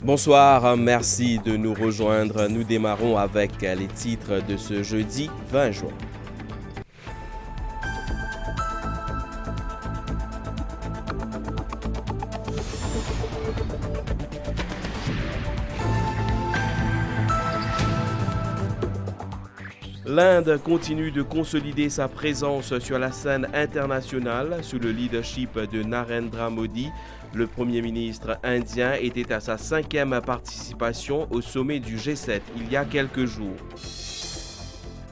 Bonsoir, merci de nous rejoindre. Nous démarrons avec les titres de ce jeudi 20 juin. L'Inde continue de consolider sa présence sur la scène internationale sous le leadership de Narendra Modi. Le Premier ministre indien était à sa 5e participation au sommet du G7 il y a quelques jours.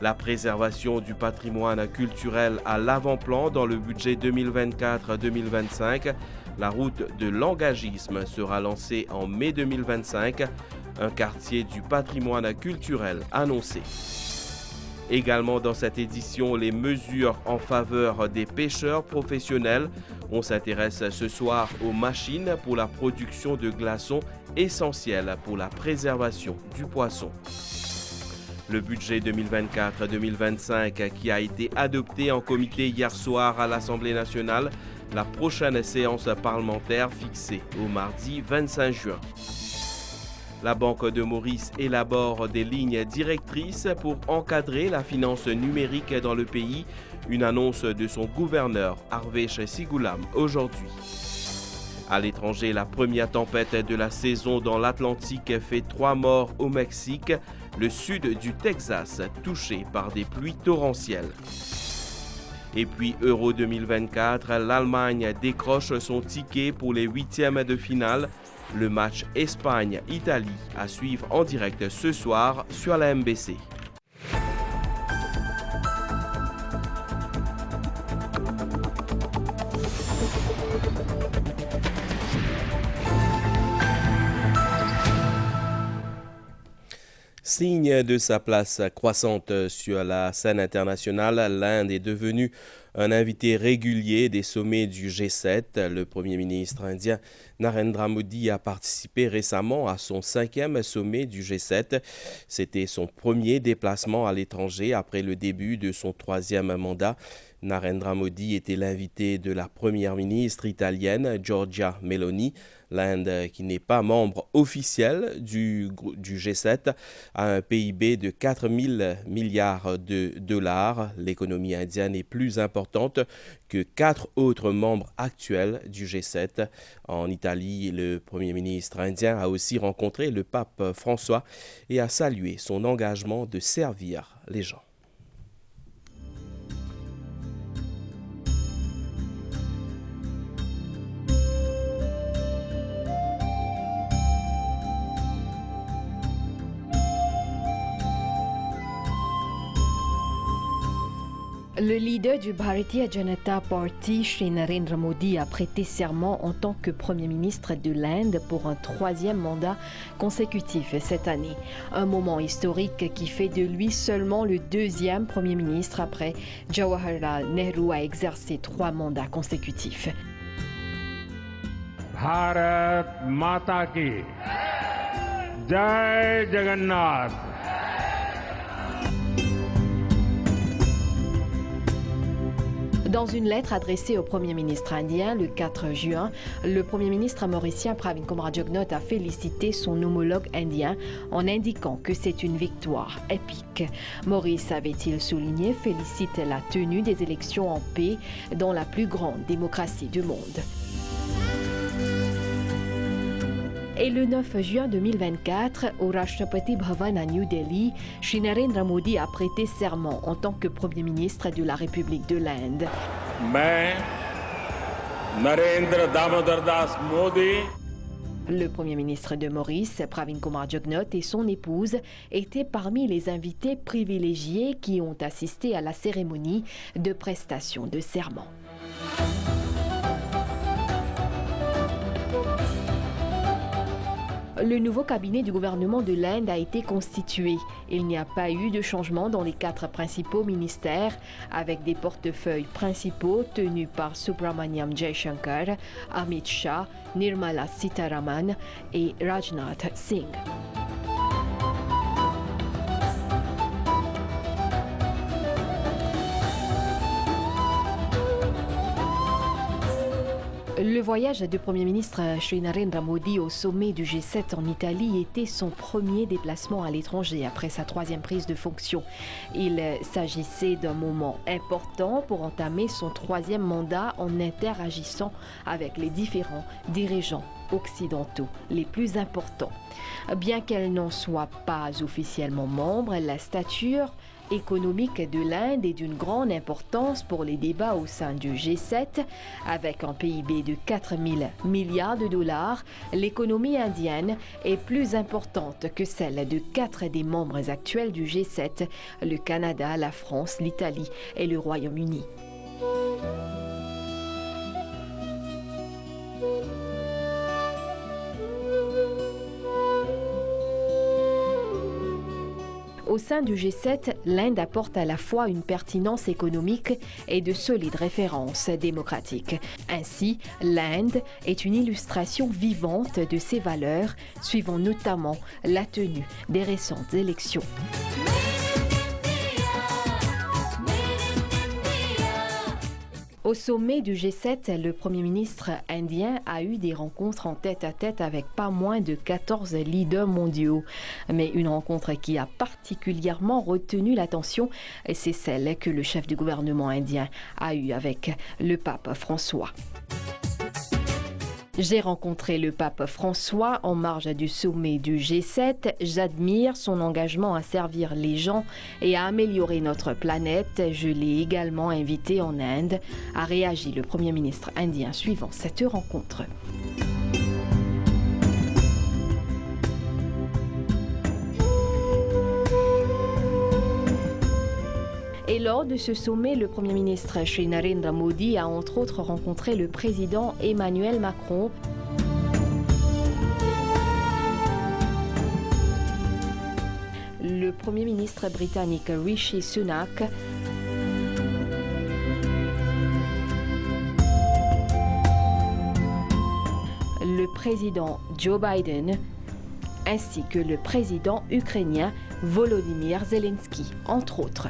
La préservation du patrimoine culturel à l'avant-plan dans le budget 2024-2025. La route de l'engagisme sera lancée en mai 2025. Un quartier du patrimoine culturel annoncé. Également dans cette édition, les mesures en faveur des pêcheurs professionnels. On s'intéresse ce soir aux machines pour la production de glaçons essentiels pour la préservation du poisson. Le budget 2024-2025 qui a été adopté en comité hier soir à l'Assemblée nationale. La prochaine séance parlementaire fixée au mardi 25 juin. La Banque de Maurice élabore des lignes directrices pour encadrer la finance numérique dans le pays. Une annonce de son gouverneur, Harvesh Singoulam, aujourd'hui. À l'étranger, la première tempête de la saison dans l'Atlantique fait 3 morts au Mexique. Le sud du Texas touché par des pluies torrentielles. Et puis Euro 2024, l'Allemagne décroche son ticket pour les 8e de finale. Le match Espagne-Italie à suivre en direct ce soir sur la MBC. Signe de sa place croissante sur la scène internationale, l'Inde est devenue un invité régulier des sommets du G7. Le Premier ministre indien Narendra Modi a participé récemment à son 5e sommet du G7. C'était son premier déplacement à l'étranger après le début de son 3e mandat. Narendra Modi était l'invité de la première ministre italienne Giorgia Meloni. L'Inde, qui n'est pas membre officiel du G7, a un PIB de 4 000 milliards de dollars. L'économie indienne est plus importante que 4 autres membres actuels du G7. En Italie, le Premier ministre indien a aussi rencontré le pape François et a salué son engagement de servir les gens. Le leader du Bharatiya Janata Party, Shri Narendra Modi, a prêté serment en tant que Premier ministre de l'Inde pour un 3e mandat consécutif cette année. Un moment historique qui fait de lui seulement le 2e Premier ministre après Jawaharlal Nehru a exercé 3 mandats consécutifs. Bharat Mata ki Jai Jagannath. Dans une lettre adressée au Premier ministre indien le 4 juin, le Premier ministre mauricien Pravin Kumar Jugnauth a félicité son homologue indien en indiquant que c'est une victoire épique. Maurice, avait-il souligné, félicite la tenue des élections en paix dans la plus grande démocratie du monde. Et le 9 juin 2024, au Rashtrapati Bhavan à New Delhi, Shri Narendra Modi a prêté serment en tant que Premier ministre de la République de l'Inde. मैं नरेंद्र दामोदर दास Modi. Le Premier ministre de Maurice, Pravin Kumar Jugnauth, et son épouse étaient parmi les invités privilégiés qui ont assisté à la cérémonie de prestation de serment. Le nouveau cabinet du gouvernement de l'Inde a été constitué. Il n'y a pas eu de changement dans les 4 principaux ministères, avec des portefeuilles principaux tenus par Subramaniam Jaishankar, Amit Shah, Nirmala Sitharaman et Rajnath Singh. Le Le voyage du Premier ministre Shri Narendra Modi au sommet du G7 en Italie était son premier déplacement à l'étranger après sa 3e prise de fonction. Il s'agissait d'un moment important pour entamer son 3e mandat en interagissant avec les différents dirigeants occidentaux les plus importants. Bien qu'elle n'en soit pas officiellement membre, la stature économique de l'Inde est d'une grande importance pour les débats au sein du G7. Avec un PIB de 4 000 milliards de dollars, l'économie indienne est plus importante que celle de 4 des membres actuels du G7, le Canada, la France, l'Italie et le Royaume-Uni. Au sein du G7, l'Inde apporte à la fois une pertinence économique et de solides références démocratiques. Ainsi, l'Inde est une illustration vivante de ses valeurs, suivant notamment la tenue des récentes élections. Au sommet du G7, le Premier ministre indien a eu des rencontres en tête-à-tête avec pas moins de 14 leaders mondiaux. Mais une rencontre qui a particulièrement retenu l'attention, c'est celle que le chef du gouvernement indien a eue avec le pape François. J'ai rencontré le pape François en marge du sommet du G7. J'admire son engagement à servir les gens et à améliorer notre planète. Je l'ai également invité en Inde, a réagi le Premier ministre indien suivant cette rencontre. Et lors de ce sommet, le Premier ministre Shri Narendra Modi a entre autres rencontré le président Emmanuel Macron. Le Premier ministre britannique Rishi Sunak, le président Joe Biden, ainsi que le président ukrainien Volodymyr Zelensky, entre autres.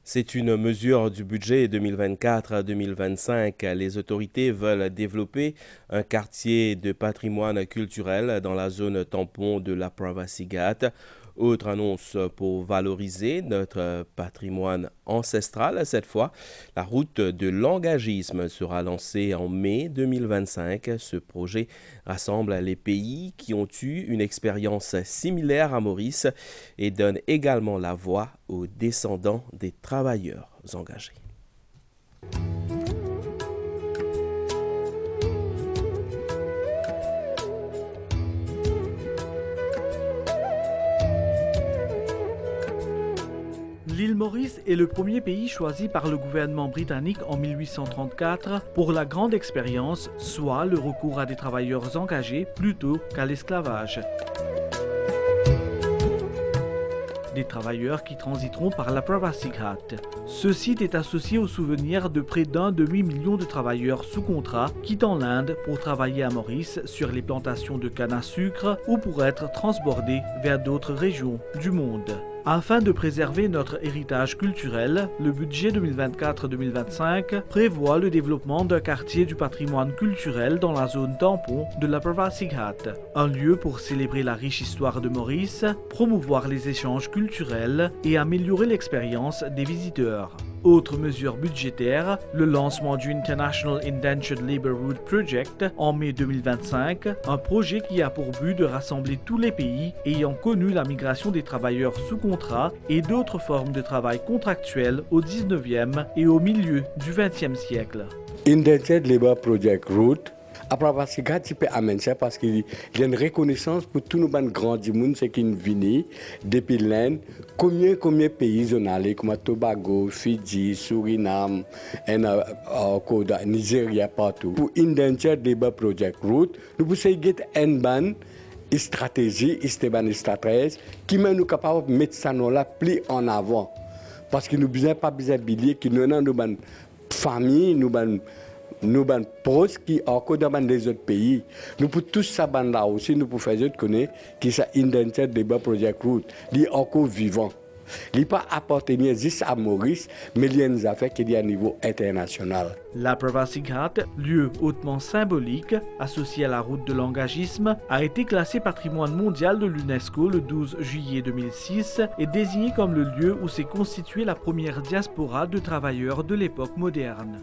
C'est une mesure du budget 2024-2025. Les autorités veulent développer un quartier de patrimoine culturel dans la zone tampon de la Pravasi Ghat. Autre annonce pour valoriser notre patrimoine ancestral. Cette fois, la route de l'engagisme sera lancée en mai 2025. Ce projet rassemble les pays qui ont eu une expérience similaire à Maurice et donne également la voix aux descendants des travailleurs engagés. L'île Maurice est le premier pays choisi par le gouvernement britannique en 1834 pour la grande expérience, soit le recours à des travailleurs engagés plutôt qu'à l'esclavage. Des travailleurs qui transiteront par la Pravasi Ghat. Ce site est associé au souvenir de près d'un demi-million de travailleurs sous contrat quittant l'Inde pour travailler à Maurice sur les plantations de canne à sucre ou pour être transbordés vers d'autres régions du monde. Afin de préserver notre héritage culturel, le budget 2024-2025 prévoit le développement d'un quartier du patrimoine culturel dans la zone tampon de la Pravasi Ghat, un lieu pour célébrer la riche histoire de Maurice, promouvoir les échanges culturels et améliorer l'expérience des visiteurs. Autre mesure budgétaire, le lancement du International Indentured Labour Route Project en mai 2025, un projet qui a pour but de rassembler tous les pays ayant connu la migration des travailleurs sous contrat et d'autres formes de travail contractuel au 19e et au milieu du 20e siècle. Indentured Labour Project Route, à Pravasi Ghat, tu peux amener ça parce qu'il y a une reconnaissance pour tous nos grands du monde, c'est qu'ils viennent depuis l'Inde. Combien de pays sont allés, comme Tobago, Fidji, Suriname, Nigeria, partout. Pour Indentured Labour Project Route, nous pouvons avoir une stratégie, une stratégie qui nous capable de mettre ça plus en avant. Parce que nous n'avons pas besoin de billets, que nous avons une famille, nous avons nous ban pros qui encore dans des autres pays. Nous pour tous ça ban là aussi nous pour faire autres connaître qui ça indentaire débat Project Route, il est encore vivant. Il n'est pas appartenir juste à Maurice, mais il y a une affaire qui est à niveau international. La Pravasi Ghat, lieu hautement symbolique, associé à la route de l'engagisme, a été classé patrimoine mondial de l'UNESCO le 12 juillet 2006 et désigné comme le lieu où s'est constituée la première diaspora de travailleurs de l'époque moderne.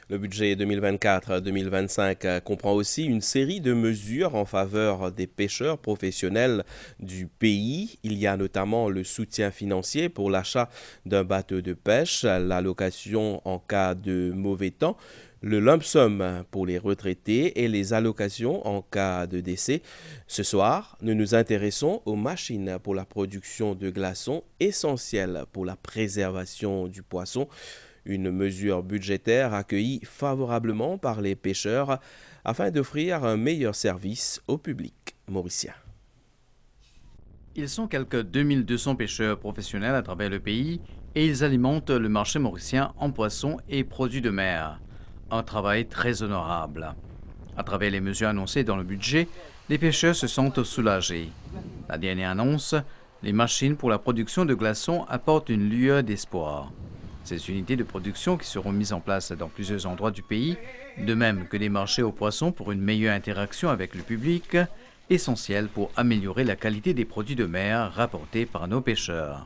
Le budget 2024-2025 comprend aussi une série de mesures en faveur des pêcheurs professionnels du pays. Il y a notamment le soutien financier pour l'achat d'un bateau de pêche, l'allocation en cas de mauvais temps, le lump sum pour les retraités et les allocations en cas de décès. Ce soir, nous nous intéressons aux machines pour la production de glaçons, essentielles pour la préservation du poisson. Une mesure budgétaire accueillie favorablement par les pêcheurs afin d'offrir un meilleur service au public mauricien. Ils sont quelques 2200 pêcheurs professionnels à travers le pays et ils alimentent le marché mauricien en poissons et produits de mer. Un travail très honorable. À travers les mesures annoncées dans le budget, les pêcheurs se sentent soulagés. La dernière annonce, les machines pour la production de glaçons apportent une lueur d'espoir. Ces unités de production qui seront mises en place dans plusieurs endroits du pays, de même que des marchés aux poissons pour une meilleure interaction avec le public, essentiels pour améliorer la qualité des produits de mer rapportés par nos pêcheurs.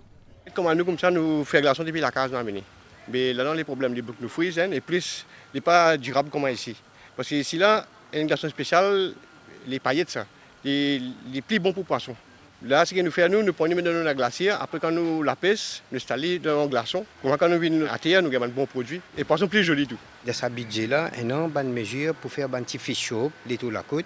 Comme nous, nous faisons glaçons depuis la case dans la. Mais là, les problèmes de nous fruits et plus, il n'est pas durable comme ici. Parce que ici, là, une glaçon spéciale, les paillettes, ça, les plus bons pour poissons. Là, ce que nous faisons, nous prenons dans la glacière. Après, quand nous la pêchons, nous installons dans le glaçon. Quand nous venons à terre, nous avons un bon produit. Et poisson plus joli tout. Dans ce budget-là, on a une bonne mesure pour faire un petit fish shop, les tours de la côte.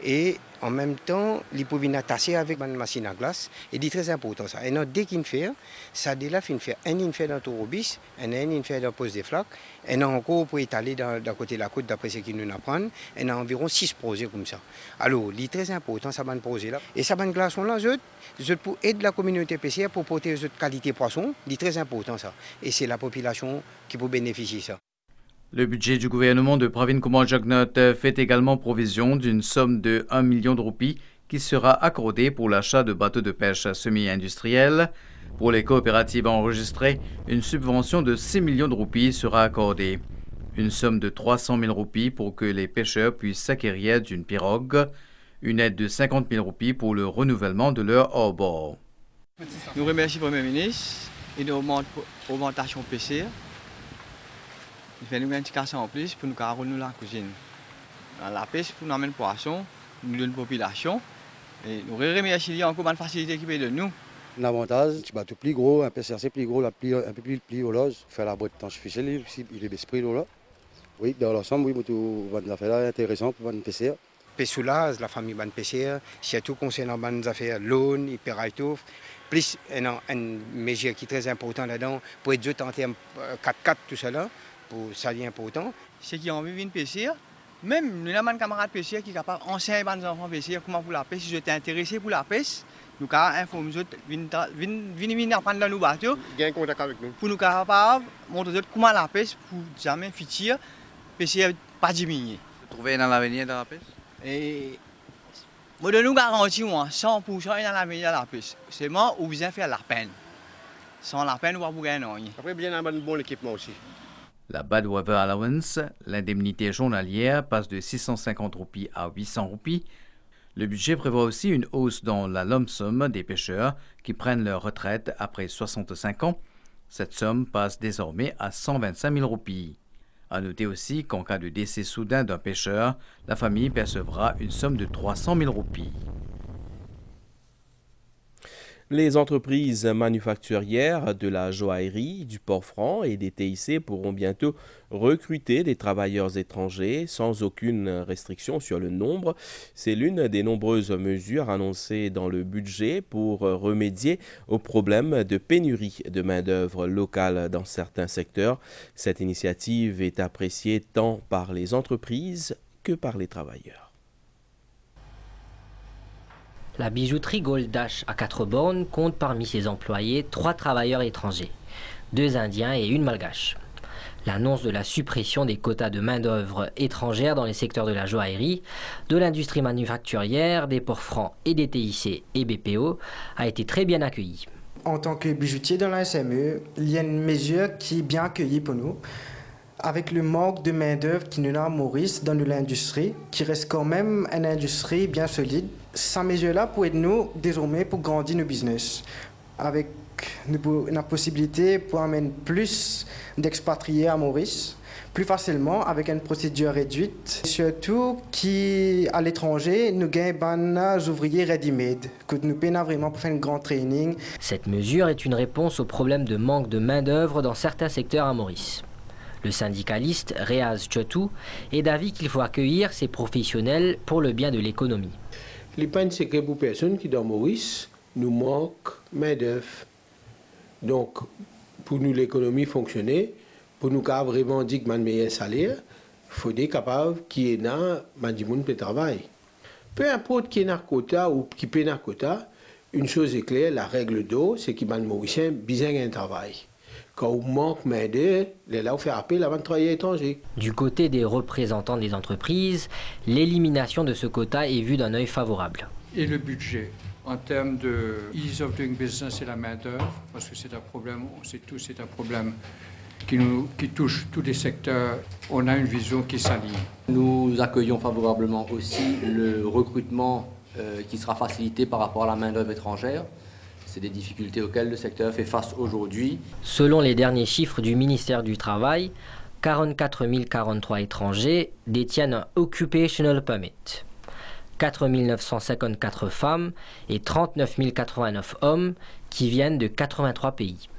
Et en même temps, il peut venir tasser avec une machine à glace. Et c'est très important ça. Et dès qu'il fait, ça déjà fait faire un fait dans le Torobis, un fait dans le poste des flaques, et encore pour étaler d'un côté de la côte d'après ce qu'il nous apprend, et environ 6 projets comme ça. Alors, c'est très important ça ban projet là. Et ça ban glaçon là, je pour aider la communauté pêchère pour porter cette qualité poisson, c'est très important ça. Et c'est la population qui peut bénéficier de ça. Le budget du gouvernement de Pravin Kumar Jugnauth fait également provision d'une somme de 1 million de roupies qui sera accordée pour l'achat de bateaux de pêche semi-industriels. Pour les coopératives enregistrées, une subvention de 6 millions de roupies sera accordée. Une somme de 300 000 roupies pour que les pêcheurs puissent s'acquérir d'une pirogue. Une aide de 50 000 roupies pour le renouvellement de leur hors-bord. Nous remercions le Premier ministre et l'augmentation PC. Il fait une indication en plus pour nous renouveler la cuisine. Dans la pêche, pour nous amener le poisson, nous donne la population. Et nous remercions encore la facilité qui de nous. L'avantage, c'est un bateau plus gros, un PCRC plus gros, un peu plus haut, faire la boîte tangificelle, il est esprit là. Oui, dans l'ensemble, oui, c'est affaire là intéressant pour une PCR. Pessoulaz, la famille ban PCR, surtout concernant les affaires loan, hyper-aitouf. Plus une mesure qui est très importante là-dedans, pour être en termes 4x4, tout ça là. Ça c'est important. Ceux qui ont envie de pêcher, même nous avons un camarade pêcheur qui est capable d'enseigner aux enfants pêcheurs comment pour la pêche. Si vous êtes intéressé pour la pêche, nous avons informé venir apprendre dans nos bateaux. Gain contact avec nous. Pour nous capables montrer comment la pêche pour jamais futur pêcher pas diminuer. Vous trouvez dans l'avenir de la pêche? Et moi de nous garantir 100% dans l'avenir de la pêche. C'est moi où besoin faire la peine. Sans la peine, on va pas gagner. Après bien un bon équipement aussi. La Bad Weather Allowance, l'indemnité journalière, passe de 650 roupies à 800 roupies. Le budget prévoit aussi une hausse dans la lump sum des pêcheurs qui prennent leur retraite après 65 ans. Cette somme passe désormais à 125 000 roupies. À noter aussi qu'en cas de décès soudain d'un pêcheur, la famille percevra une somme de 300 000 roupies. Les entreprises manufacturières de la joaillerie, du Port-Franc et des TIC pourront bientôt recruter des travailleurs étrangers sans aucune restriction sur le nombre. C'est l'une des nombreuses mesures annoncées dans le budget pour remédier au problème de pénurie de main-d'œuvre locale dans certains secteurs. Cette initiative est appréciée tant par les entreprises que par les travailleurs. La bijouterie Gold Dash à 4 bornes compte parmi ses employés 3 travailleurs étrangers, 2 Indiens et 1 Malgache. L'annonce de la suppression des quotas de main-d'œuvre étrangère dans les secteurs de la joaillerie, de l'industrie manufacturière, des ports francs et des TIC et BPO a été très bien accueillie. En tant que bijoutier dans la SME, il y a une mesure qui est bien accueillie pour nous. Avec le manque de main-d'œuvre qui nous a à Maurice dans l'industrie, qui reste quand même une industrie bien solide, cette mesure-là pour aider nous désormais pour grandir nos business. Avec la possibilité pour amener plus d'expatriés à Maurice, plus facilement avec une procédure réduite. Surtout qu'à l'étranger, nous gagnons des ouvriers ready-made, que nous payons vraiment pour faire un grand training. Cette mesure est une réponse au problème de manque de main-d'œuvre dans certains secteurs à Maurice. Le syndicaliste Réaz Chotou est d'avis qu'il faut accueillir ces professionnels pour le bien de l'économie. Les peines, c'est que pour personnes qui dans Maurice, nous manque main-d'œuvre. Donc, pour nous, l'économie fonctionner, pour nous vraiment dire que meilleur salaire, il faut être capable qu'il y ait du monde qui travaille. Peu importe qui est un quota ou qui paie un quota, une chose est claire, la règle d'eau, c'est que les Mauriciens ont besoin d'un travail. Quand on manque main-d'œuvre, là, on fait appel avant de travailler à l'étranger. Du côté des représentants des entreprises, l'élimination de ce quota est vue d'un œil favorable. Et le budget en termes de ease of doing business et la main-d'œuvre, parce que c'est un problème, on sait tous, c'est un problème qui touche tous les secteurs. On a une vision qui s'aligne. Nous accueillons favorablement aussi le recrutement qui sera facilité par rapport à la main-d'œuvre étrangère. C'est des difficultés auxquelles le secteur fait face aujourd'hui. Selon les derniers chiffres du ministère du Travail, 44 043 étrangers détiennent un Occupational Permit. 4 954 femmes et 39 089 hommes qui viennent de 83 pays.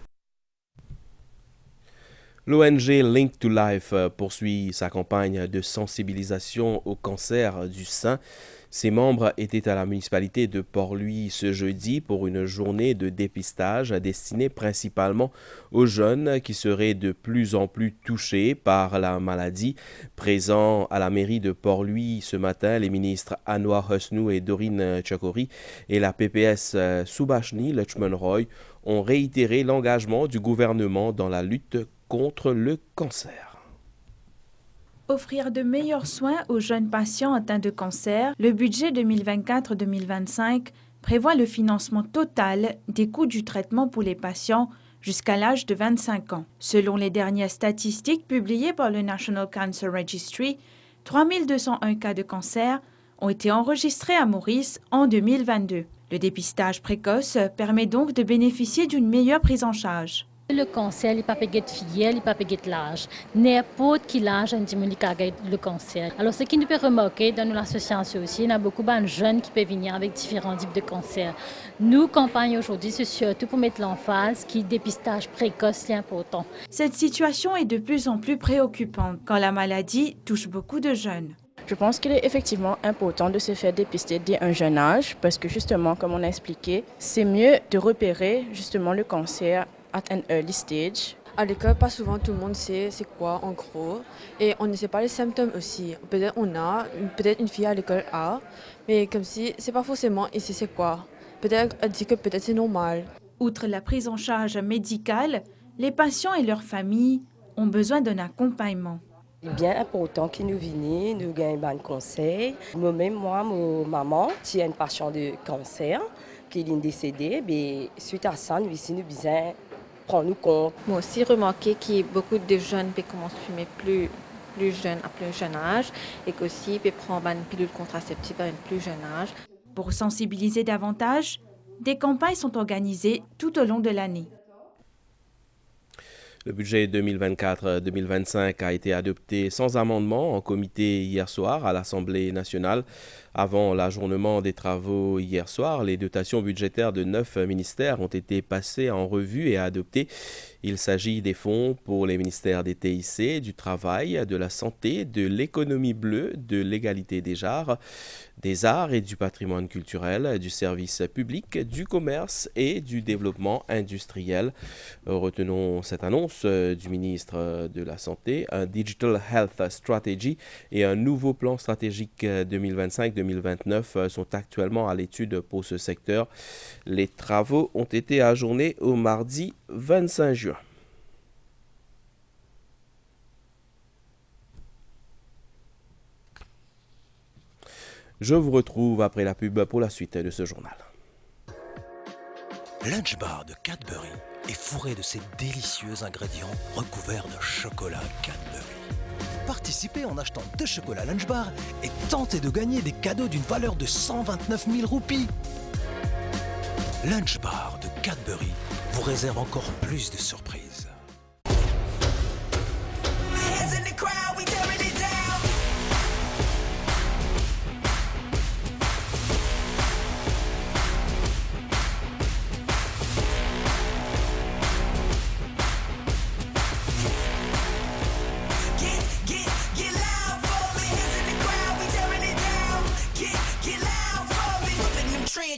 L'ONG Link to Life poursuit sa campagne de sensibilisation au cancer du sein. Ses membres étaient à la municipalité de Port-Louis ce jeudi pour une journée de dépistage destinée principalement aux jeunes qui seraient de plus en plus touchés par la maladie. Présents à la mairie de Port-Louis ce matin, les ministres Anwar Husnou et Doreen Chakori et la PPS Subhashini Lutchman-Roy ont réitéré l'engagement du gouvernement dans la lutte contre le cancer. Offrir de meilleurs soins aux jeunes patients atteints de cancer, le budget 2024-2025 prévoit le financement total des coûts du traitement pour les patients jusqu'à l'âge de 25 ans. Selon les dernières statistiques publiées par le National Cancer Registry, 3201 cas de cancer ont été enregistrés à Maurice en 2022. Le dépistage précoce permet donc de bénéficier d'une meilleure prise en charge. Le cancer, il n'est pas payé de filière, il n'est pas payé de l'âge. N'importe quel âge, on dit le cancer. Alors, ce qui nous peut remarquer dans l'association aussi, il y a beaucoup de jeunes qui peuvent venir avec différents types de cancers. Nous, campagne aujourd'hui, c'est surtout pour mettre l'emphase que le dépistage précoce est important. Cette situation est de plus en plus préoccupante quand la maladie touche beaucoup de jeunes. Je pense qu'il est effectivement important de se faire dépister dès un jeune âge parce que justement, comme on a expliqué, c'est mieux de repérer justement le cancer at an early stage. À l'école, pas souvent tout le monde sait c'est quoi en gros et on ne sait pas les symptômes aussi. Peut-être peut-être une fille à l'école a, mais comme si c'est pas forcément ici c'est quoi. Peut-être elle dit que peut-être c'est normal. Outre la prise en charge médicale, les patients et leurs familles ont besoin d'un accompagnement. C'est bien important qu'ils nous viennent, nous gagnent un conseil. Moi-même, ma maman, qui a une patient de cancer, qui est décédée, mais suite à ça, nous ici, nous besoin prendre nous compte. Moi aussi, remarqué qu'il y a beaucoup de jeunes qui commencent à fumer plus jeunes à plus jeune âge et qu'aussi ils prennent une pilule contraceptive à un plus jeune âge. Pour sensibiliser davantage, des campagnes sont organisées tout au long de l'année. Le budget 2024-2025 a été adopté sans amendement en comité hier soir à l'Assemblée nationale. Avant l'ajournement des travaux hier soir, les dotations budgétaires de 9 ministères ont été passées en revue et adoptées. Il s'agit des fonds pour les ministères des TIC, du Travail, de la Santé, de l'Économie bleue, de l'Égalité des genres, des Arts et du Patrimoine culturel, du Service public, du Commerce et du Développement industriel. Retenons cette annonce du ministre de la Santé. Un Digital Health Strategy et un nouveau plan stratégique 2025-2029 sont actuellement à l'étude pour ce secteur. Les travaux ont été ajournés au mardi 25 juin. Je vous retrouve après la pub pour la suite de ce journal. Lunch Bar de Cadbury est fourré de ces délicieux ingrédients recouverts de chocolat Cadbury. Participez en achetant 2 chocolats Lunch Bar et tentez de gagner des cadeaux d'une valeur de 129 000 roupies. Lunch Bar de Cadbury vous réserve encore plus de surprises.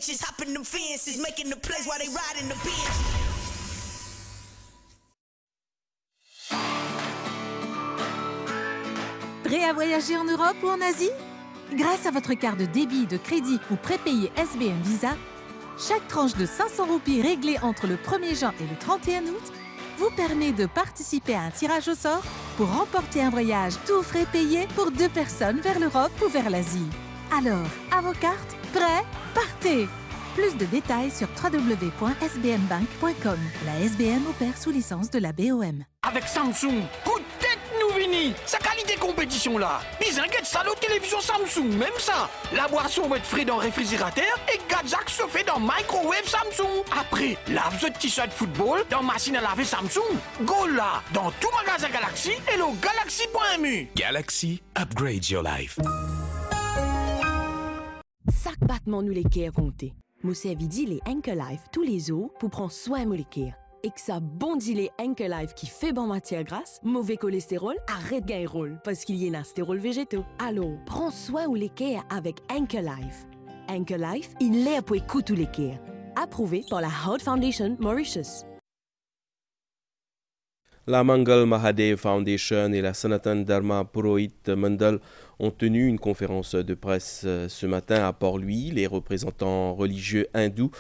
Just hopping them fences, making the plays while they riding the bench. Prêt à voyager en Europe ou en Asie? Grâce à votre carte de débit, de crédit ou prépayé SBM Visa, chaque tranche de 500 roupies réglée entre le 1er juin et le 31 août vous permet de participer à un tirage au sort pour remporter un voyage tout frais payé pour 2 personnes vers l'Europe ou vers l'Asie. Alors, à vos cartes, prêts, partez! Plus de détails sur www.sbmbank.com. La SBM opère sous licence de la BOM. Avec Samsung, coup de tête nous vini. Sa qualité compétition là. Ils inquiètent ça, la télévision Samsung, même ça. La boisson va être frais dans le réfrigérateur et Gadzak se fait dans microwave Samsung. Après, lave ce t-shirt football dans machine à laver Samsung. Go là, dans tout magasin Galaxy et le galaxy.mu. Galaxy, upgrade your life. Chaque battement nous les cœurs compté. Moi servi les Anchor Life tous les jours pour prendre soin de les cœurs. Et que ça bondit les Anchor Life qui fait bon matière grasse, mauvais cholestérol, arrête de gagner rôle parce qu'il y a un stérols végétaux. Alors, prends soin de les cœurs avec Anchor Life. Anchor Life, il est pour écouter les cœurs. Approuvé par la Heart Foundation Mauritius. La Mangal Mahadev Foundation et la Sanatan Dharma Purohit Mandal ont tenu une conférence de presse ce matin à Port-Louis. Les représentants religieux hindous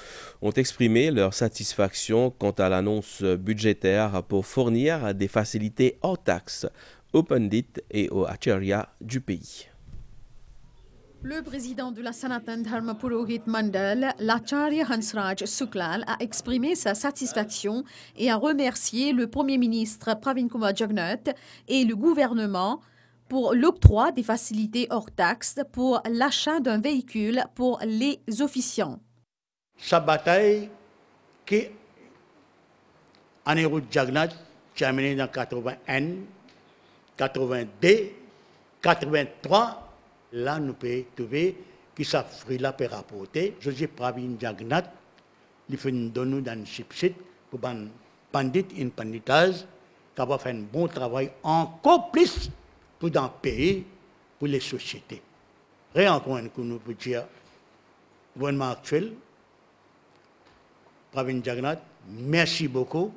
ont exprimé leur satisfaction quant à l'annonce budgétaire pour fournir des facilités hors taxes aux pandits et aux acharyas du pays. Le président de la Sanatan Dharma Purohit Mandal, l'Acharya Hansraj Suklal, a exprimé sa satisfaction et a remercié le Premier ministre Pravin Kumar Jugnauth et le gouvernement pour l'octroi des facilités hors taxes pour l'achat d'un véhicule pour les officiants. Sa bataille qui Anirudh Jugnauth a menée dans 81, 82, 83. Là, nous pouvons trouver que ça ferait la paix rapporter. Je dis Pravin Jugnauth, il fait une donne dans le chipset pour les pandits et les panditas qui va faire un bon travail encore plus pour dans le pays, pour les sociétés. Rien encore que nous pouvons dire, le gouvernement actuel, Pravin Jugnauth, merci beaucoup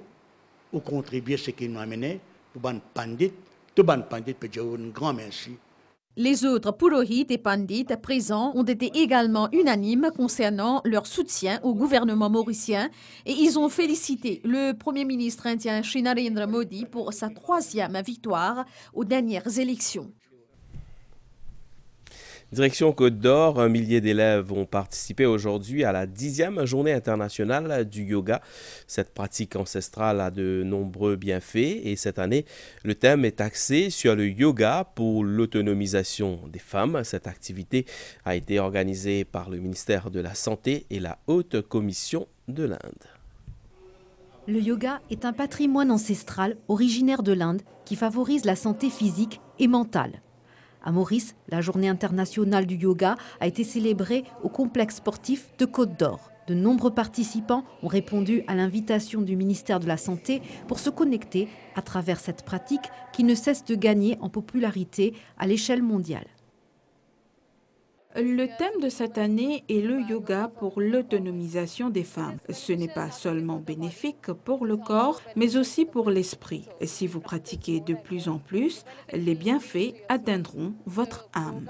pour contribuer à ce qui nous a amené pour les pandits. Tous les pandits peuvent dire un grand merci. Les autres Purohits et Pandits présents ont été également unanimes concernant leur soutien au gouvernement mauricien et ils ont félicité le Premier ministre indien Shri Narendra Modi pour sa 3e victoire aux dernières élections. Direction Côte d'Or, 1 millier d'élèves ont participé aujourd'hui à la 10e journée internationale du yoga. Cette pratique ancestrale a de nombreux bienfaits et cette année, le thème est axé sur le yoga pour l'autonomisation des femmes. Cette activité a été organisée par le ministère de la Santé et la Haute Commission de l'Inde. Le yoga est un patrimoine ancestral originaire de l'Inde qui favorise la santé physique et mentale. À Maurice, la journée internationale du yoga a été célébrée au complexe sportif de Côte d'Or. De nombreux participants ont répondu à l'invitation du ministère de la Santé pour se connecter à travers cette pratique qui ne cesse de gagner en popularité à l'échelle mondiale. Le thème de cette année est le yoga pour l'autonomisation des femmes. Ce n'est pas seulement bénéfique pour le corps, mais aussi pour l'esprit. Si vous pratiquez de plus en plus, les bienfaits atteindront votre âme.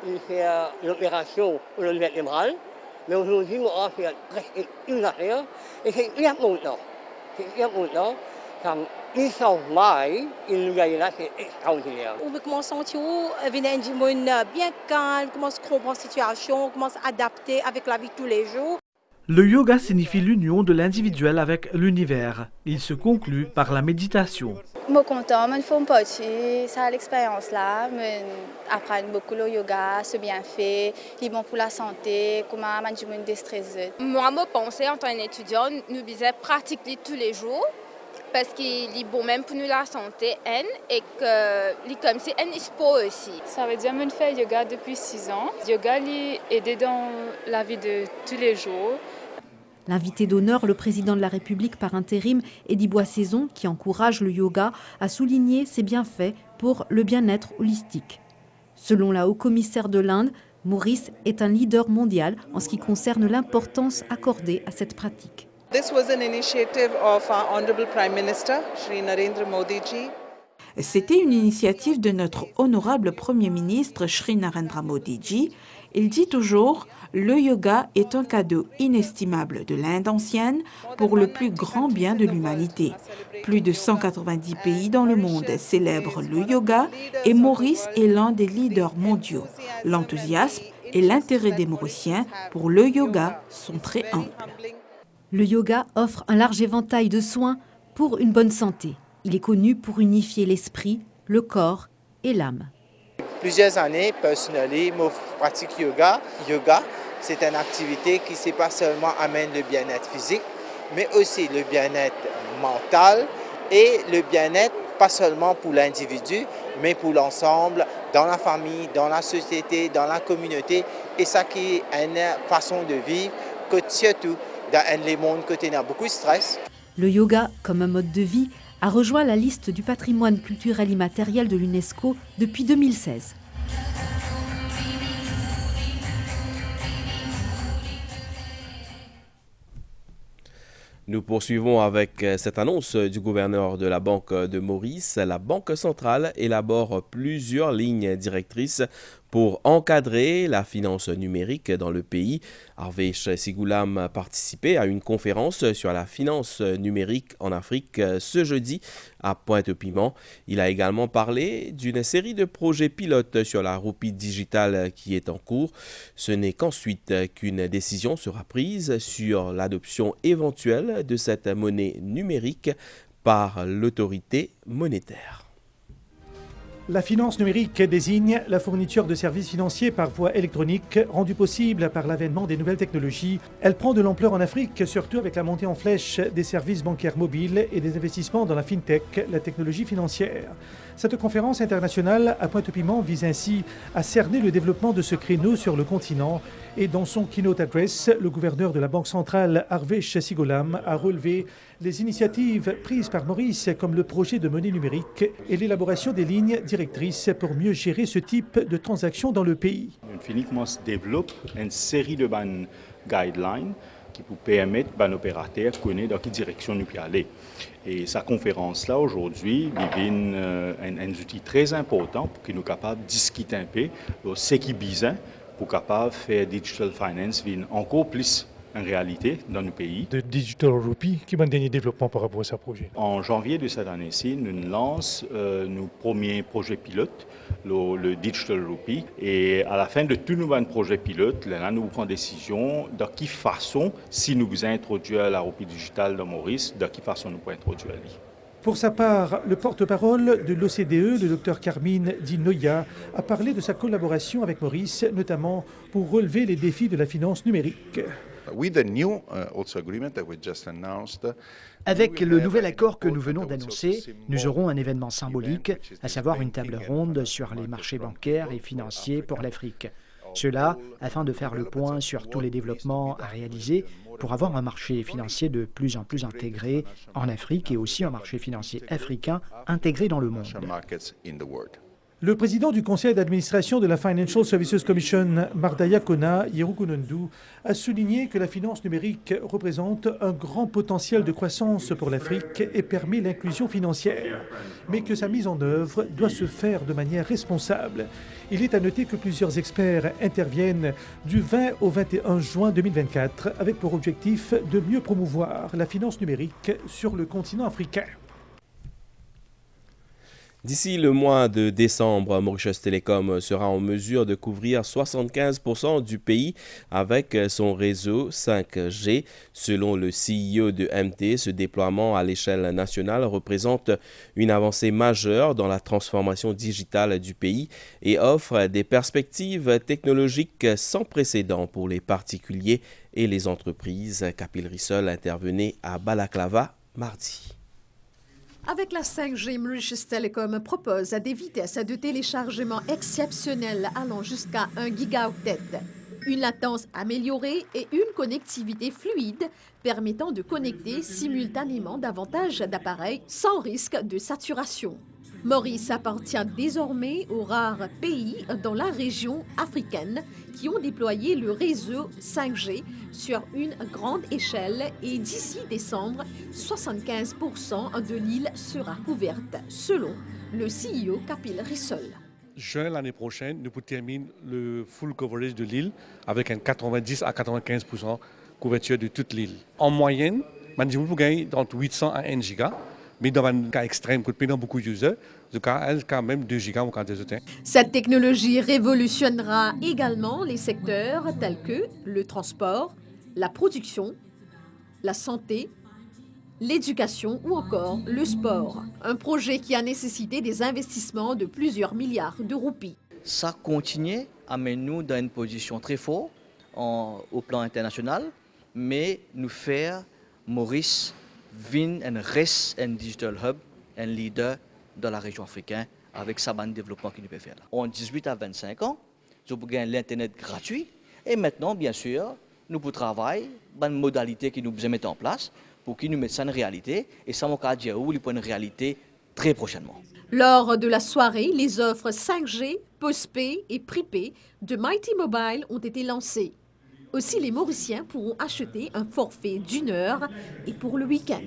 Il fait l'opération pour le vertébral, mais aujourd'hui, on a fait presque une affaire, et c'est bien longtemps. C'est bien longtemps. Comme ils sont mal, ils nous gagnent là, c'est extraordinaire. On veut commencer à venir un monde bien calme, commence à comprendre la situation, on commence à adapter avec la vie de tous les jours. Le yoga signifie l'union de l'individuel avec l'univers. Il se conclut par la méditation. Je suis content, je fais partie de l'expérience là, apprendre beaucoup le yoga, ce bienfait, il est bon pour la santé, comment management des stress. Moi, je pense en tant qu'étudiant, nous devons pratiquer tous les jours parce qu'il est bon même pour nous la santé et que comme c'est un sport aussi. Ça veut dire que je fais yoga depuis 6 ans. Yoga aide dans la vie de tous les jours. L'invité d'honneur, le président de la République par intérim, Eddy Boissaison, qui encourage le yoga, a souligné ses bienfaits pour le bien-être holistique. Selon la haut-commissaire de l'Inde, Maurice est un leader mondial en ce qui concerne l'importance accordée à cette pratique. This was an initiative of our Honorable Prime Minister, Shri Narendra Modi ji. C'était une initiative de notre honorable Premier ministre Shri Narendra Modi ji. Il dit toujours « Le yoga est un cadeau inestimable de l'Inde ancienne pour le plus grand bien de l'humanité ». Plus de 190 pays dans le monde célèbrent le yoga et Maurice est l'un des leaders mondiaux. L'enthousiasme et l'intérêt des Mauriciens pour le yoga sont très amples. Le yoga offre un large éventail de soins pour une bonne santé. Il est connu pour unifier l'esprit, le corps et l'âme. Plusieurs années, personnellement, je pratique yoga. Yoga, c'est une activité qui ne pas seulement amène le bien-être physique, mais aussi le bien-être mental et le bien-être pas seulement pour l'individu, mais pour l'ensemble, dans la famille, dans la société, dans la communauté. Et ça qui est une façon de vivre, que surtout dans les mondes où il y a beaucoup de stress. Le yoga, comme un mode de vie, a rejoint la liste du patrimoine culturel immatériel de l'UNESCO depuis 2016. Nous poursuivons avec cette annonce du gouverneur de la Banque de Maurice. La Banque centrale élabore plusieurs lignes directrices pour encadrer la finance numérique dans le pays. Harvesh Sigoulam participait à une conférence sur la finance numérique en Afrique ce jeudi à Pointe-au-Piment. Il a également parlé d'une série de projets pilotes sur la roupie digitale qui est en cours. Ce n'est qu'ensuite qu'une décision sera prise sur l'adoption éventuelle de cette monnaie numérique par l'autorité monétaire. La finance numérique désigne la fourniture de services financiers par voie électronique rendue possible par l'avènement des nouvelles technologies. Elle prend de l'ampleur en Afrique, surtout avec la montée en flèche des services bancaires mobiles et des investissements dans la fintech, la technologie financière. Cette conférence internationale à Pointe-au-Piment vise ainsi à cerner le développement de ce créneau sur le continent. Et dans son keynote address, le gouverneur de la Banque centrale, Harvesh Sigoulam, a relevé les initiatives prises par Maurice comme le projet de monnaie numérique et l'élaboration des lignes directrices pour mieux gérer ce type de transactions dans le pays. Uniquement se développe une série de guidelines qui vous permettent aux opérateurs de connaître dans quelle direction nous pouvons aller. Et sa conférence-là, aujourd'hui, est un outil très important pour que nous soyons capables de discuter un peu de ce qui est besoin pour capable faire digital finance encore plus en réalité dans nos pays. De Digital Rupee, qui est le dernier développement par rapport à ce projet? En janvier de cette année-ci, nous lançons nos premiers projets pilotes, le Digital Rupee. Et à la fin de tous nos projets pilotes, là, nous prenons décision de quelle façon, si nous voulons introduire la Rupee digitale dans Maurice, de quelle façon nous pouvons introduire l'île. Pour sa part, le porte-parole de l'OCDE, le Dr Carmine Di Noia, a parlé de sa collaboration avec Maurice, notamment pour relever les défis de la finance numérique. Avec le nouvel accord que nous venons d'annoncer, nous aurons un événement symbolique, à savoir une table ronde sur les marchés bancaires et financiers pour l'Afrique. Cela afin de faire le point sur tous les développements à réaliser pour avoir un marché financier de plus en plus intégré en Afrique et aussi un marché financier africain intégré dans le monde. Le président du conseil d'administration de la Financial Services Commission, Mardaya Kona Yerukunundu, a souligné que la finance numérique représente un grand potentiel de croissance pour l'Afrique et permet l'inclusion financière, mais que sa mise en œuvre doit se faire de manière responsable. Il est à noter que plusieurs experts interviennent du 20 au 21 juin 2024 avec pour objectif de mieux promouvoir la finance numérique sur le continent africain. D'ici le mois de décembre, Mauritius Telecom sera en mesure de couvrir 75% du pays avec son réseau 5G. Selon le CEO de MT, ce déploiement à l'échelle nationale représente une avancée majeure dans la transformation digitale du pays et offre des perspectives technologiques sans précédent pour les particuliers et les entreprises. Kapil Rissol intervenait à Balaklava mardi. Avec la 5G, Mauritius Telecom propose des vitesses de téléchargement exceptionnelles allant jusqu'à 1 gigaoctet, une latence améliorée et une connectivité fluide permettant de connecter simultanément davantage d'appareils sans risque de saturation. Maurice appartient désormais aux rares pays dans la région africaine qui ont déployé le réseau 5G sur une grande échelle et d'ici décembre, 75% de l'île sera couverte, selon le CEO Kapil Rissol. Juin l'année prochaine, nous terminons le full coverage de l'île avec un 90 à 95% couverture de toute l'île. En moyenne, nous gagnons entre 800 à 1 giga. Mais dans un cas extrême, quand on a beaucoup d'users, quand même 2 gigas ou quand des autres. Cette technologie révolutionnera également les secteurs tels que le transport, la production, la santé, l'éducation ou encore le sport. Un projet qui a nécessité des investissements de plusieurs milliards de roupies. Ça continue à mettre nous dans une position très forte au plan international, mais nous faire Maurice vin and reste un digital hub, un leader dans la région africaine avec sa bande de développement qu'il peut faire. En 18 à 25 ans, nous pouvons gagner l'Internet gratuit et maintenant, bien sûr, nous pouvons travailler dans une modalité qui nous besoin mettre en place pour qu'ils nous mettent ça en réalité et ça, on va dire où il peut une réalité très prochainement. Lors de la soirée, les offres 5G, postpay et prepay de Mighty Mobile ont été lancées. Aussi, les Mauriciens pourront acheter un forfait d'1 heure et pour le week-end.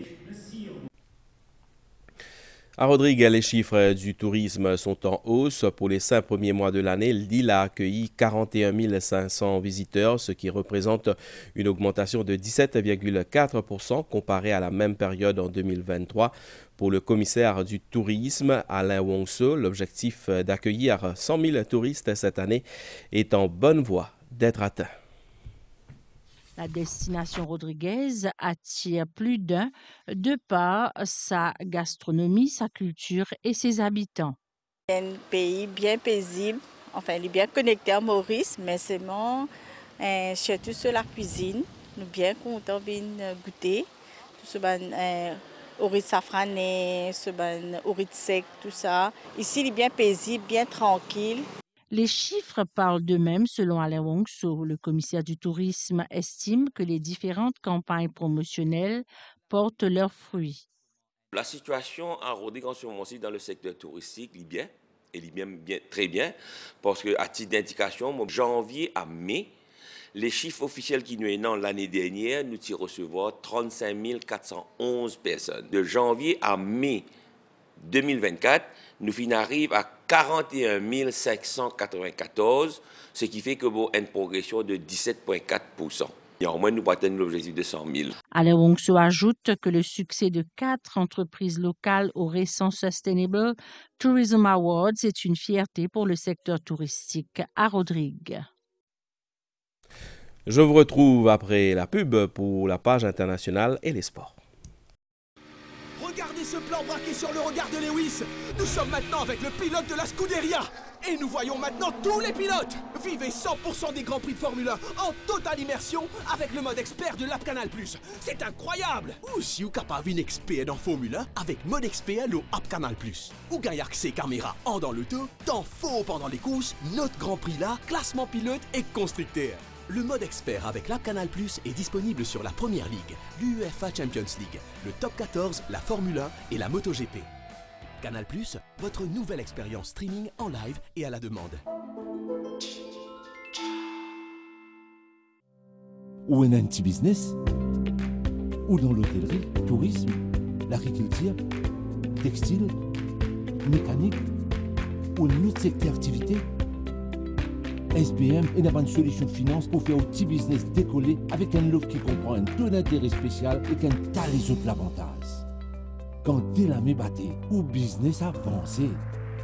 À Rodrigue, les chiffres du tourisme sont en hausse. Pour les 5 premiers mois de l'année, l'île a accueilli 41 500 visiteurs, ce qui représente une augmentation de 17,4% comparé à la même période en 2023. Pour le commissaire du tourisme, Alain Wongso, l'objectif d'accueillir 100 000 touristes cette année est en bonne voie d'être atteint. La destination rodriguaise attire plus d'un de par sa gastronomie, sa culture et ses habitants. C'est un pays bien paisible, enfin il est bien connecté à Maurice, mais seulement surtout sur la cuisine. Nous sommes bien contents de goûter. Tout ce oris safrané, ce oris sec, tout ça. Ici il est bien paisible, bien tranquille. Les chiffres parlent d'eux-mêmes selon Alain Wongso. Le commissaire du tourisme estime que les différentes campagnes promotionnelles portent leurs fruits. La situation à Rodrigue en ce moment-ci dans le secteur touristique est bien, très bien, parce qu'à titre d'indication, janvier à mai, les chiffres officiels qui nous sont l'année dernière, nous avons recevoir 35 411 personnes. De janvier à mai 2024, nous arrivons à 41 594, ce qui fait que une progression de 17,4%. Néanmoins, nous atteignons l'objectif de 100 000. Alain Wongso ajoute que le succès de 4 entreprises locales au récent Sustainable Tourism Awards est une fierté pour le secteur touristique à Rodrigue. Je vous retrouve après la pub pour la page internationale et les sports. Regardez ce plan braqué sur le regard de Lewis. Nous sommes maintenant avec le pilote de la Scuderia. Et nous voyons maintenant tous les pilotes. Vivez 100% des Grands Prix de Formule 1 en totale immersion avec le mode expert de l'App Canal+. C'est incroyable. Ou si vous capable une expert dans Formule 1 avec mode expert le App Canal+. Ou gagnez accès caméra en dans l'auto, temps faux pendant les courses, notre Grand Prix là, classement pilote et constructeur. Le mode expert avec l'App Canal+ est disponible sur la Première Ligue, l'UEFA Champions League, le Top 14, la Formule 1 et la MotoGP. Canal+, votre nouvelle expérience streaming en live et à la demande. Ou un anti-business, ou dans l'hôtellerie, tourisme, l'agriculture, textile, mécanique, ou un autre secteur d'activité. SBM est une solution de finance pour faire un petit business décoller avec un lot qui comprend un taux d'intérêt spécial et qu'un tas les autres l'avantage. Quand t'es la mébattée ou business avancé,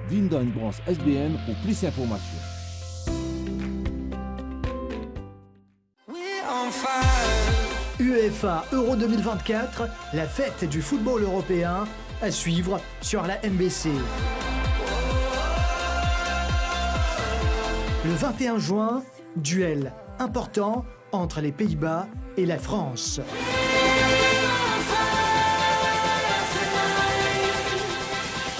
Viens dans une branche SBN pour plus d'informations. UEFA Euro 2024, la fête du football européen, à suivre sur la NBC. Le 21 juin, duel important entre les Pays-Bas et la France.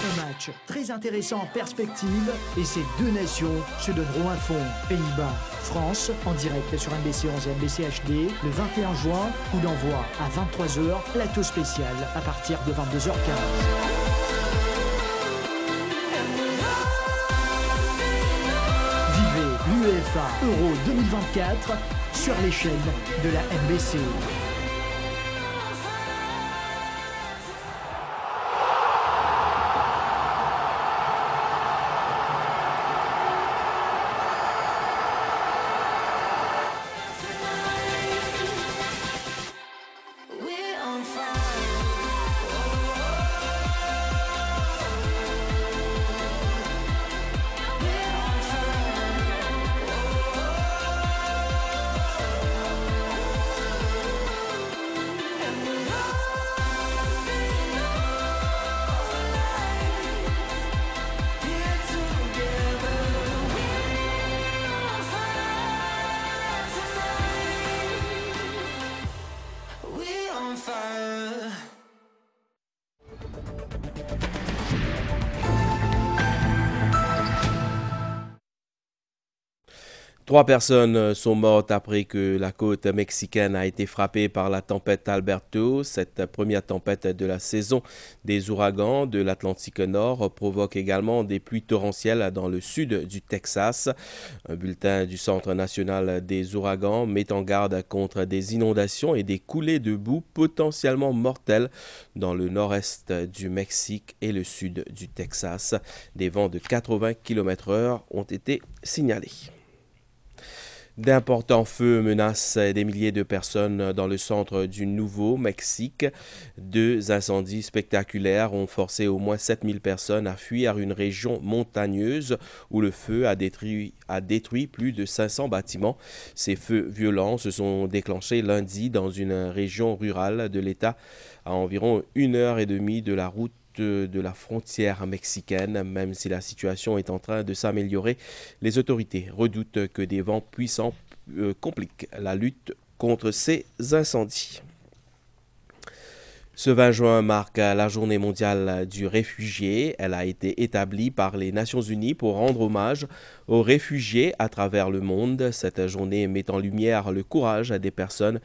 Un match très intéressant en perspective et ces deux nations se donneront un fond. Pays-Bas, France, en direct sur NBC 11 et NBC HD, le 21 juin, coup d'envoi à 23 h, plateau spécial à partir de 22 h 15. l'UEFA Euro 2024 sur les chaînes de la NBC. Trois personnes sont mortes après que la côte mexicaine a été frappée par la tempête Alberto. Cette première tempête de la saison des ouragans de l'Atlantique Nord provoque également des pluies torrentielles dans le sud du Texas. Un bulletin du Centre national des ouragans met en garde contre des inondations et des coulées de boue potentiellement mortelles dans le nord-est du Mexique et le sud du Texas. Des vents de 80 km/h ont été signalés. D'importants feux menacent des milliers de personnes dans le centre du Nouveau-Mexique. Deux incendies spectaculaires ont forcé au moins 7000 personnes à fuir une région montagneuse où le feu a détruit plus de 500 bâtiments. Ces feux violents se sont déclenchés lundi dans une région rurale de l'État à environ 1h30 de la route de la frontière mexicaine. Même si la situation est en train de s'améliorer, les autorités redoutent que des vents puissants compliquent la lutte contre ces incendies. Ce 20 juin marque la journée mondiale du réfugié. Elle a été établie par les Nations Unies pour rendre hommage aux réfugiés à travers le monde. Cette journée met en lumière le courage des personnes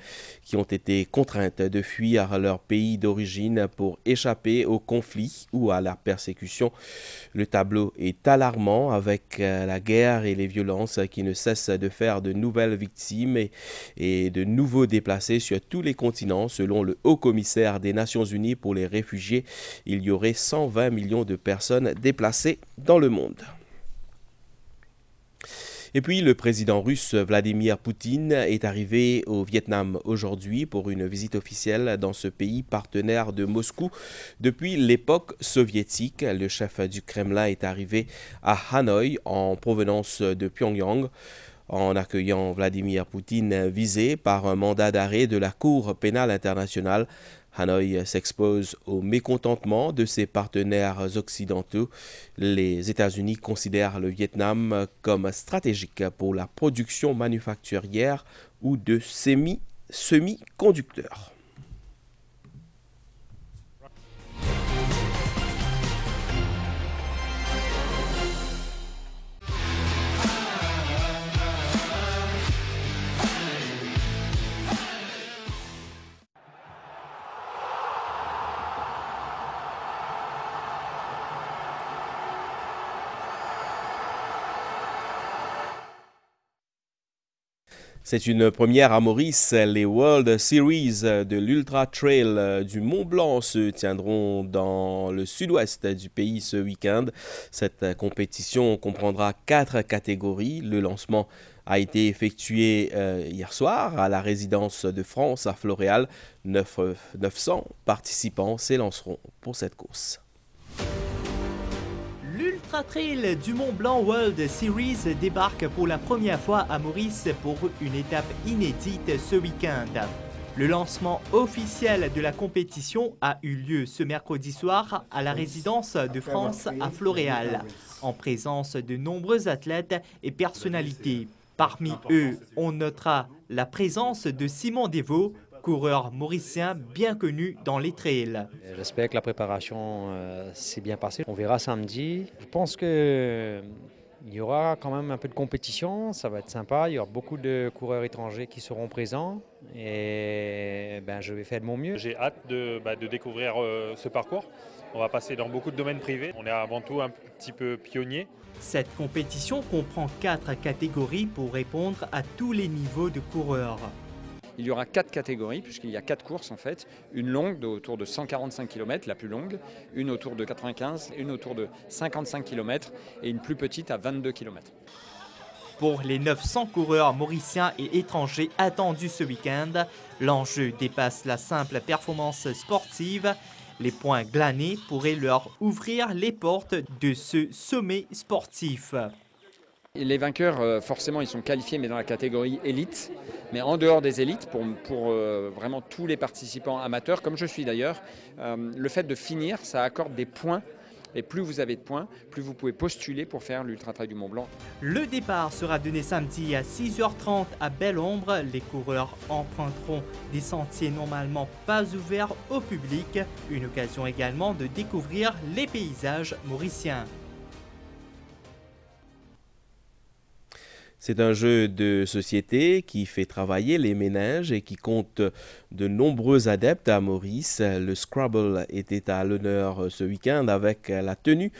qui ont été contraintes de fuir leur pays d'origine pour échapper aux conflits ou à la persécution. Le tableau est alarmant avec la guerre et les violences qui ne cessent de faire de nouvelles victimes et de nouveaux déplacés sur tous les continents. Selon le haut-commissaire des Nations Unies pour les réfugiés, il y aurait 120 millions de personnes déplacées dans le monde. Et puis, le président russe Vladimir Poutine est arrivé au Vietnam aujourd'hui pour une visite officielle dans ce pays partenaire de Moscou depuis l'époque soviétique. Le chef du Kremlin est arrivé à Hanoï en provenance de Pyongyang. En accueillant Vladimir Poutine visé par un mandat d'arrêt de la Cour pénale internationale, Hanoï s'expose au mécontentement de ses partenaires occidentaux. Les États-Unis considèrent le Vietnam comme stratégique pour la production manufacturière ou de semi-conducteurs. C'est une première à Maurice. Les World Series de l'Ultra Trail du Mont Blanc se tiendront dans le sud-ouest du pays ce week-end. Cette compétition comprendra 4 catégories. Le lancement a été effectué hier soir à la résidence de France à Floréal. 900 participants s'élanceront pour cette course. l'Ultra Trail du Mont Blanc World Series débarque pour la première fois à Maurice pour une étape inédite ce week-end. Le lancement officiel de la compétition a eu lieu ce mercredi soir à la résidence de France à Floréal, en présence de nombreux athlètes et personnalités. Parmi eux, on notera la présence de Simon Desvaux, coureur mauricien bien connu dans les trails. J'espère que la préparation s'est bien passée. On verra samedi. Je pense qu'il y aura quand même un peu de compétition, ça va être sympa. Il y aura beaucoup de coureurs étrangers qui seront présents et je vais faire de mon mieux. J'ai hâte de découvrir ce parcours. On va passer dans beaucoup de domaines privés. On est avant tout un petit peu pionnier. Cette compétition comprend 4 catégories pour répondre à tous les niveaux de coureurs. Il y aura 4 catégories, puisqu'il y a 4 courses en fait. Une longue autour de 145 km, la plus longue, une autour de 95, une autour de 55 km et une plus petite à 22 km. Pour les 900 coureurs mauriciens et étrangers attendus ce week-end, l'enjeu dépasse la simple performance sportive. Les points glanés pourraient leur ouvrir les portes de ce sommet sportif. Les vainqueurs, forcément, ils sont qualifiés, mais dans la catégorie élite. Mais en dehors des élites, pour vraiment tous les participants amateurs, comme je suis d'ailleurs, le fait de finir, ça accorde des points. Et plus vous avez de points, plus vous pouvez postuler pour faire l'Ultra Trail du Mont Blanc. Le départ sera donné samedi à 6h30 à Belle-Ombre. Les coureurs emprunteront des sentiers normalement pas ouverts au public. Une occasion également de découvrir les paysages mauriciens. C'est un jeu de société qui fait travailler les méninges et qui compte de nombreux adeptes à Maurice. Le Scrabble était à l'honneur ce week-end avec la tenue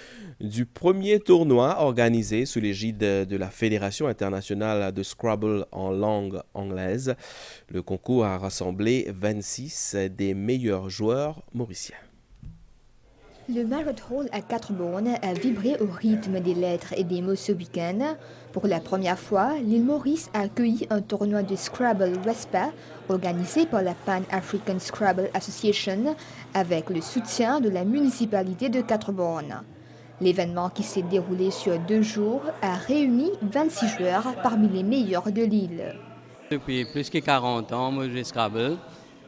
du premier tournoi organisé sous l'égide de la Fédération internationale de Scrabble en langue anglaise. Le concours a rassemblé 26 des meilleurs joueurs mauriciens. Le Marathon à 4 bornes a vibré au rythme des lettres et des mots ce week-end. Pour la première fois, l'île Maurice a accueilli un tournoi de Scrabble WESPA organisé par la Pan African Scrabble Association avec le soutien de la municipalité de 4 bornes. L'événement qui s'est déroulé sur 2 jours a réuni 26 joueurs parmi les meilleurs de l'île. Depuis plus de 40 ans, moi je joue Scrabble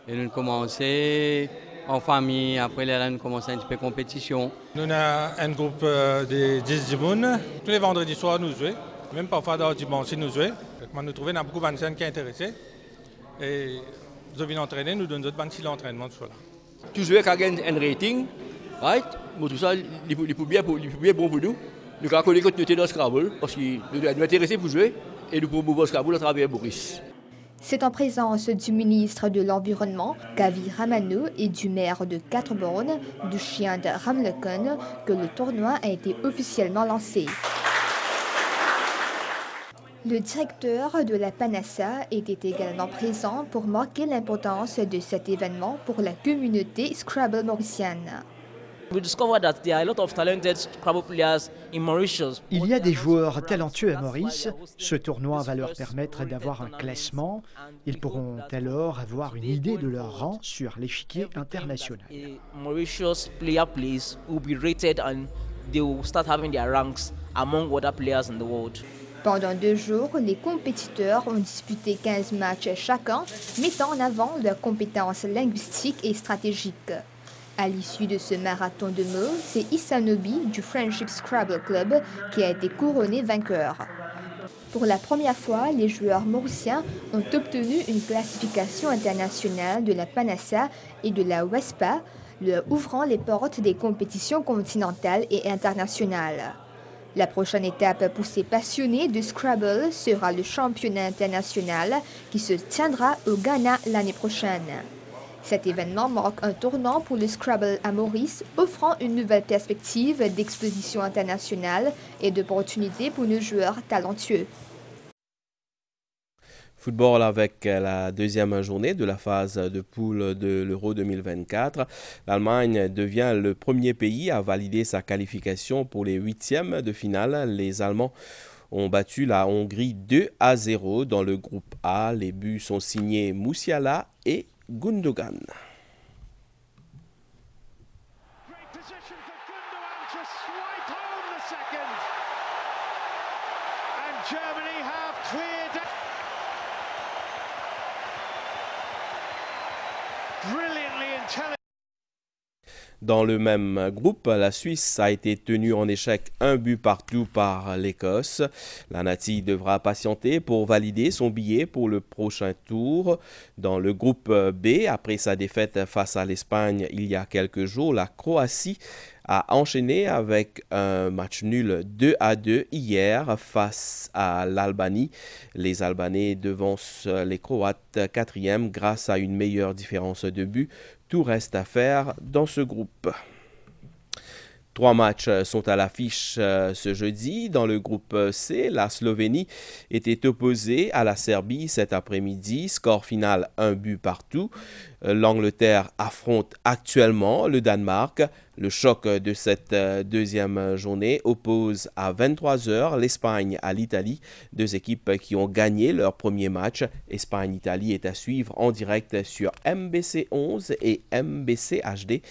et nous avons commencé en famille, après là, on commence un petit peu de compétition. Nous avons un groupe de 10 personnes. Tous les vendredis soirs, nous jouons. Même parfois dans le dimanche, nous jouons. Nous trouvons qu'il y a beaucoup de gens qui sont intéressés. Et nous venons entraîner, nous donnons d'autres gens l'entraînement. Tu joues avec un rating, right? Mais tout ça, il faut bien bon pour nous. Nous avons continué dans le Scrabble parce que nous sommes intéressés pour jouer et nous promouvons le Scrabble à travers Maurice. C'est en présence du ministre de l'Environnement, Kavi Ramano, et du maire de 4 bornes, du chien de Ramlekon, que le tournoi a été officiellement lancé. Le directeur de la PANASA était également présent pour marquer l'importance de cet événement pour la communauté Scrabble mauricienne. Il y a des joueurs talentueux à Maurice. Ce tournoi va leur permettre d'avoir un classement. Ils pourront alors avoir une idée de leur rang sur l'échiquier international. Mauritius player plays will be rated and they will start having their ranks among other players in the world. Pendant 2 jours, les compétiteurs ont disputé 15 matchs chacun, mettant en avant leurs compétences linguistiques et stratégiques. À l'issue de ce marathon de mots, c'est Issanobi du Friendship Scrabble Club qui a été couronné vainqueur. Pour la première fois, les joueurs mauriciens ont obtenu une classification internationale de la PANASA et de la WESPA, leur ouvrant les portes des compétitions continentales et internationales. La prochaine étape pour ces passionnés de Scrabble sera le championnat international qui se tiendra au Ghana l'année prochaine. Cet événement marque un tournant pour le Scrabble à Maurice, offrant une nouvelle perspective d'exposition internationale et d'opportunités pour nos joueurs talentueux. Football avec la deuxième journée de la phase de poule de l'Euro 2024. L'Allemagne devient le premier pays à valider sa qualification pour les 8e de finale. Les Allemands ont battu la Hongrie 2-0 dans le groupe A. Les buts sont signés Musiala et Gundogan. Germany have cleared. Brilliantly intelligent. Dans le même groupe, la Suisse a été tenue en échec 1-1 par l'Écosse. La Nati devra patienter pour valider son billet pour le prochain tour. Dans le groupe B, après sa défaite face à l'Espagne il y a quelques jours, la Croatie a enchaîné avec un match nul 2-2 hier face à l'Albanie. Les Albanais devancent les Croates 4e grâce à une meilleure différence de but. Tout reste à faire dans ce groupe. 3 matchs sont à l'affiche ce jeudi. Dans le groupe C, la Slovénie était opposée à la Serbie cet après-midi. Score final 1-1. L'Angleterre affronte actuellement le Danemark. Le choc de cette deuxième journée oppose à 23h l'Espagne à l'Italie. 2 équipes qui ont gagné leur premier match. Espagne-Italie est à suivre en direct sur MBC 11 et MBC HD.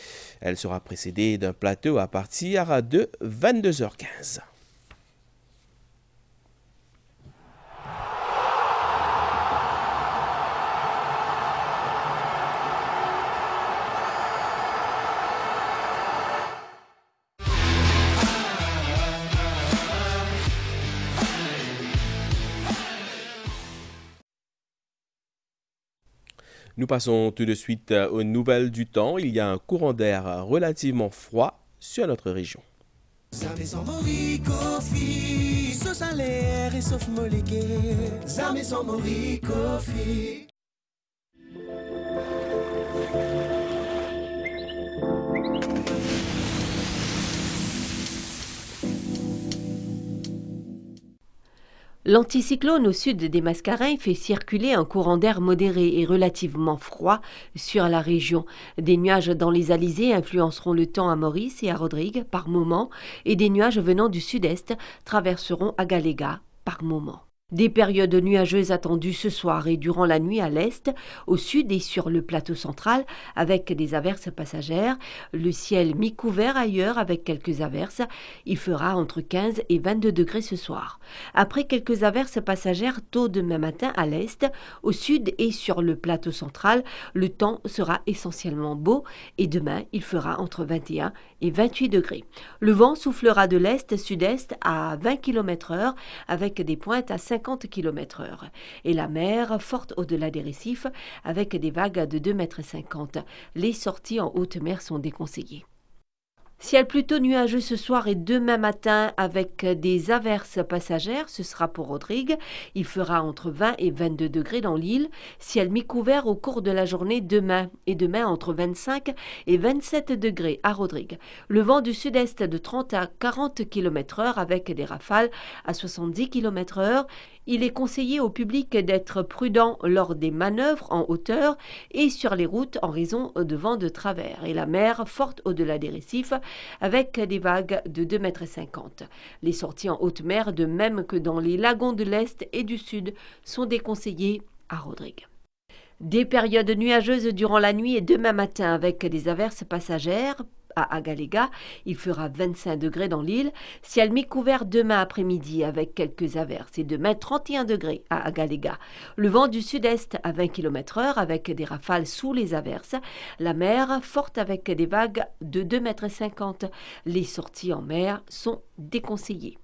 Elle sera précédée d'un plateau à partir de 22h15. Nous passons tout de suite aux nouvelles du temps. Il y a un courant d'air relativement froid sur notre région. L'anticyclone au sud des Mascareignes fait circuler un courant d'air modéré et relativement froid sur la région. Des nuages dans les alizés influenceront le temps à Maurice et à Rodrigue par moment et des nuages venant du sud-est traverseront Agaléga par moment. Des périodes nuageuses attendues ce soir et durant la nuit à l'est, au sud et sur le plateau central avec des averses passagères. Le ciel mi-couvert ailleurs avec quelques averses. Il fera entre 15 et 22 degrés ce soir. Après quelques averses passagères tôt demain matin à l'est, au sud et sur le plateau central, le temps sera essentiellement beau et demain il fera entre 21 et 28 degrés. Le vent soufflera de l'est-sud-est à 20 km/h avec des pointes à 50 km/h. Et la mer forte au-delà des récifs avec des vagues de 2,50 m. Les sorties en haute mer sont déconseillées. Ciel plutôt nuageux ce soir et demain matin avec des averses passagères, ce sera pour Rodrigue. Il fera entre 20 et 22 degrés dans l'île. Ciel mi-couvert au cours de la journée demain et demain entre 25 et 27 degrés à Rodrigue. Le vent du sud-est de 30 à 40 km/h avec des rafales à 70 km/h. Il est conseillé au public d'être prudent lors des manœuvres en hauteur et sur les routes en raison de vents de travers. Et la mer forte au-delà des récifs avec des vagues de 2,50 m. Les sorties en haute mer, de même que dans les lagons de l'Est et du Sud, sont déconseillées à Rodrigue. Des périodes nuageuses durant la nuit et demain matin avec des averses passagères. À Agaléga, il fera 25 degrés dans l'île. Ciel mi-couvert demain après-midi avec quelques averses et demain 31 degrés à Agaléga. Le vent du sud-est à 20 km/h avec des rafales sous les averses. La mer forte avec des vagues de 2,50 m. Les sorties en mer sont déconseillées.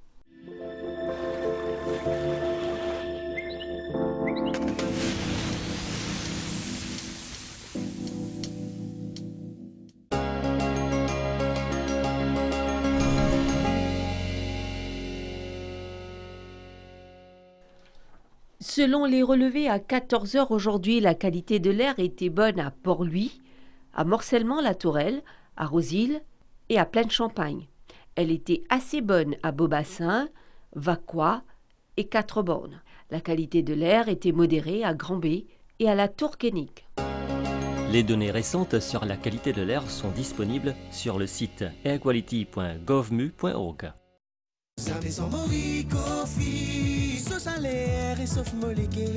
Selon les relevés à 14h aujourd'hui, la qualité de l'air était bonne à Port-Louis, à Morcellement-la-Tourelle, à Rosille et à Plaine-Champagne. Elle était assez bonne à Beaubassin, Vacquois et Quatre-Bornes. La qualité de l'air était modérée à Grand-B et à la Tour-Kénic. Les données récentes sur la qualité de l'air sont disponibles sur le site airquality.govmu.org. Zame son mori kofi, sauce à l'air et sauf molégué.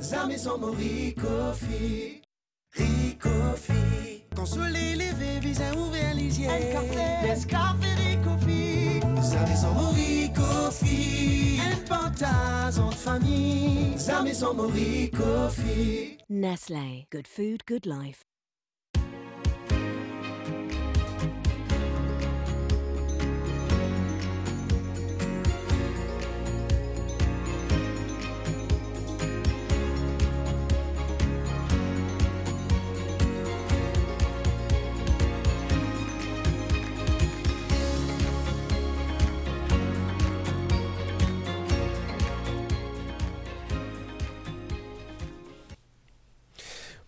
Zame son mori kofi, ricofi. Quand soleil levé, visa ouvert les yeux. Un café, ricofi. Zame son mori kofi, un tas en famille. La maison Moricofi. Nestle, good food, good life.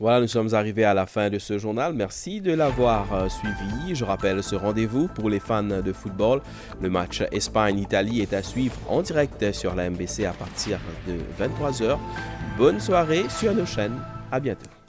Voilà, nous sommes arrivés à la fin de ce journal. Merci de l'avoir suivi. Je rappelle ce rendez-vous pour les fans de football. Le match Espagne-Italie est à suivre en direct sur la MBC à partir de 23h. Bonne soirée sur nos chaînes. À bientôt.